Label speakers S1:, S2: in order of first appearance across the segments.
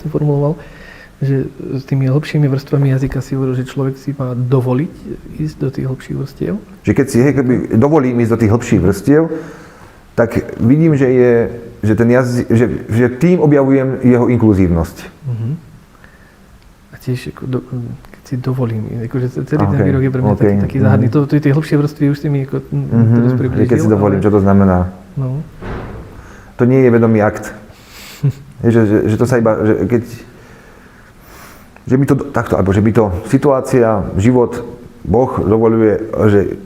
S1: si formuloval, že s tými hlbšími vrstvami jazyka si hovoril, že človek si má dovoliť ísť do tých hlbších vrstiev?
S2: Že keď si dovolím ísť do tých hlbších vrstiev, tak vidím, že ten jazyk, že tým objavujem jeho inkluzívnosť.
S1: A tiež, keď si dovolím, akože celý ten výrok je pre mňa taký záhadný. To tie hlbšie vrstvy už si mi teraz priblížil.
S2: Keď si dovolím, čo to znamená?
S1: No.
S2: To nie je vedomý akt. že to sa iba, že mi to takto, alebo že mi to situácia, život, Boh dovoľuje, že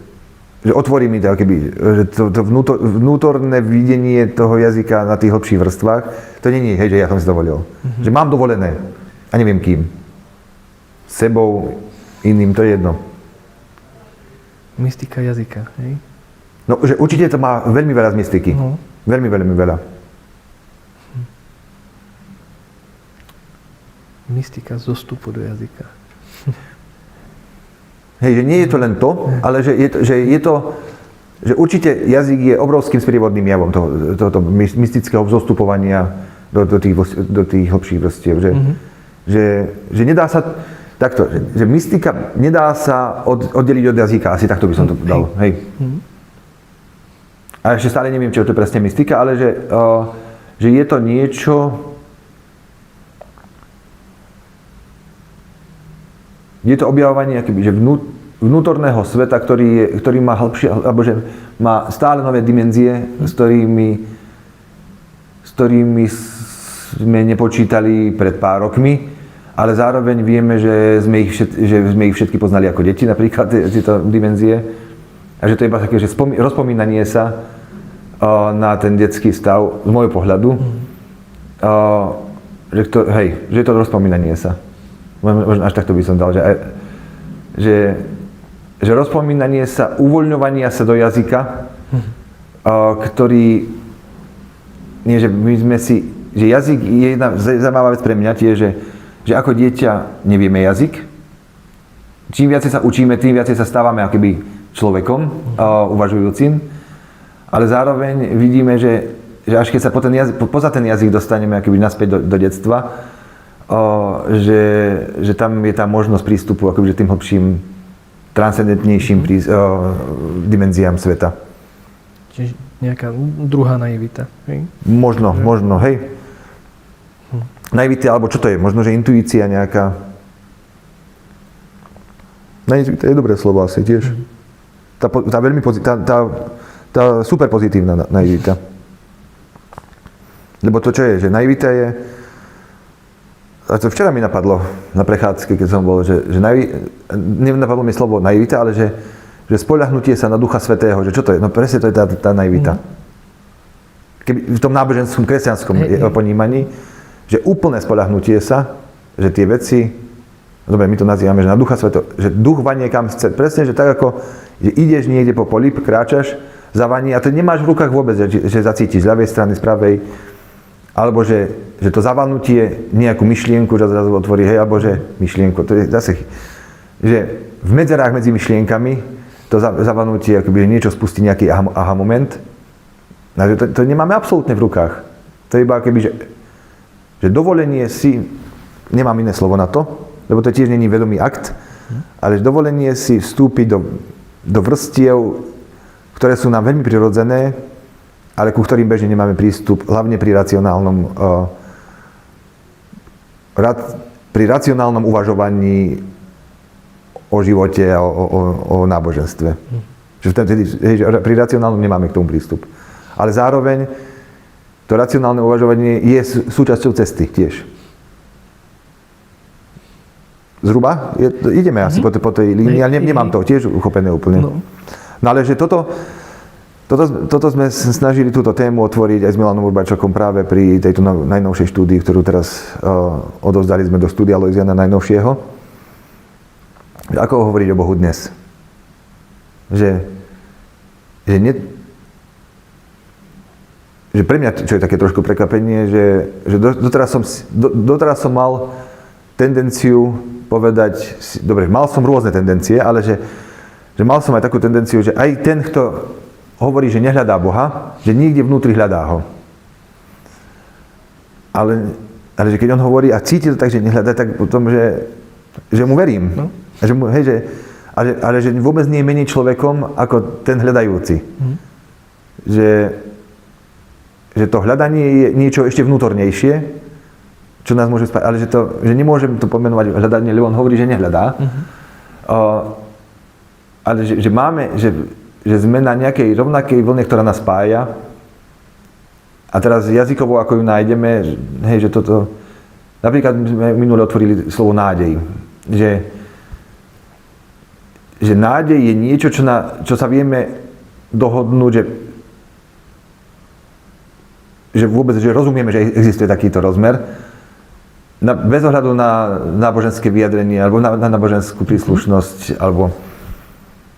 S2: otvorí mi to, že to vnútorné videnie toho jazyka na tých hlbších vrstvách, to nie je, že ja som si dovolil. Že mám dovolené a neviem kým. Sebou, iným, to je jedno.
S1: Mystika jazyka, hej?
S2: No, že určite to má veľmi veľa z mystiky. Veľmi, veľmi veľa.
S1: Mystika zostupu do jazyka.
S2: Hej, že nie je to len to, ale že určite jazyk je obrovským sprievodným javom tohoto mystického vzostupovania do tých hlbších vrstiev. Že nedá sa takto, že mystika nedá sa oddeliť od jazyka, asi takto by som to dal. Hej. A ešte stále neviem, čo to je presne mystika, ale že je to niečo, je to objavovanie že vnútorného sveta, ktorý má hĺbšie, alebo že má stále nové dimenzie, s ktorými sme nepočítali pred pár rokmi, ale zároveň vieme, že sme ich všetky poznali ako deti, napríklad tieto dimenzie. A že to je iba také, že rozpomínanie sa na ten detský stav, z môjho pohľadu, že je to rozpomínanie sa. Možno až takto by som dal, že rozpomínanie sa, uvoľňovania sa do jazyka, ktorý, nie, že my sme si, že jazyk je jedna zaujímavá vec pre mňa tiež, že ako dieťa nevieme jazyk, čím viacej sa učíme, tým viacej sa stávame akoby človekom, uvažujúcim, ale zároveň vidíme, že až keď sa poza ten jazyk dostaneme akoby naspäť do detstva, že tam je tá možnosť prístupu akoby tým hlbším, transcendentnejším dimenziám sveta.
S1: Čiže nejaká druhá naivita, hej?
S2: Možno, hej. Naivita, alebo čo to je? Možno, že intuícia nejaká. Naivita je dobré slovo asi tiež. Tá super pozitívna naivita. Lebo to čo je, že naivita je. A to včera mi napadlo na prechádzke, keď som bol, že nenapadlo mi slovo naivita, ale že spoľahnutie sa na Ducha Svätého, že čo to je? No presne to je tá naivita. Keby v tom náboženskom, kresťanskom ponímaní, že úplné spoľahnutie sa, že tie veci, dobre, my to nazývame, že na Ducha Svätého, že duch vanie kam chce, presne, že tak ako, že ideš niekde po poli, kráčaš, zavaní a to nemáš v rukách vôbec, že zacítiš z ľavej strany, z pravej, alebo že to zavalnutie nejakú myšlienku, že zrazu otvorí, hej, alebo že myšlienku, to je zase, že v medzerách medzi myšlienkami to zavalnutie, akoby niečo spustí nejaký aha moment, a že to nemáme absolútne v rukách. To je iba akoby, že dovolenie si, nemám iné slovo na to, lebo to tiež není vedomý akt, ale dovolenie si vstúpiť do vrstiev, ktoré sú nám veľmi prirodzené, ale ku ktorým bežne nemáme prístup, hlavne pri racionálnom uvažovaní o živote a o náboženstve. Že pri racionálnom nemáme k tomu prístup. Ale zároveň to racionálne uvažovanie je súčasťou cesty tiež. Zhruba? Ideme asi po tej línii, ale nemám to tiež uchopené úplne. No ale že toto sme snažili túto tému otvoriť aj s Milanom Urbáčakom práve pri tejto najnovšej štúdii, ktorú teraz odovzdali sme do štúdia Lojziana najnovšieho. Ako hovoriť o Bohu dnes? Že pre mňa, čo je také trošku prekvapenie, že doteraz som mal tendenciu povedať, dobre, mal som rôzne tendencie, ale že mal som aj takú tendenciu, že aj ten, kto hovorí, že nehľadá Boha, že niekde vnútri hľadá ho. Ale Ale že keď on hovorí a cíti to tak, že nehľadá, tak potom, že mu verím.
S1: No.
S2: A že mu, hej, ale že vôbec nie je menej človekom ako ten hľadajúci. Že to hľadanie je niečo ešte vnútornejšie, čo nás môže spájať, ale že nemôžem to pomenovať hľadanie, lebo on hovorí, že nehľadá. Ale že sme na nejakej rovnakej vlne, ktorá nás spája. A teraz jazykovo, ako ju nájdeme, hej, že toto... Napríklad sme minule otvorili slovo nádej. Že nádej je niečo, čo sa vieme dohodnúť, že vôbec že rozumieme, že existuje takýto rozmer. Bez ohľadu na náboženské vyjadrenie alebo na náboženskú príslušnosť alebo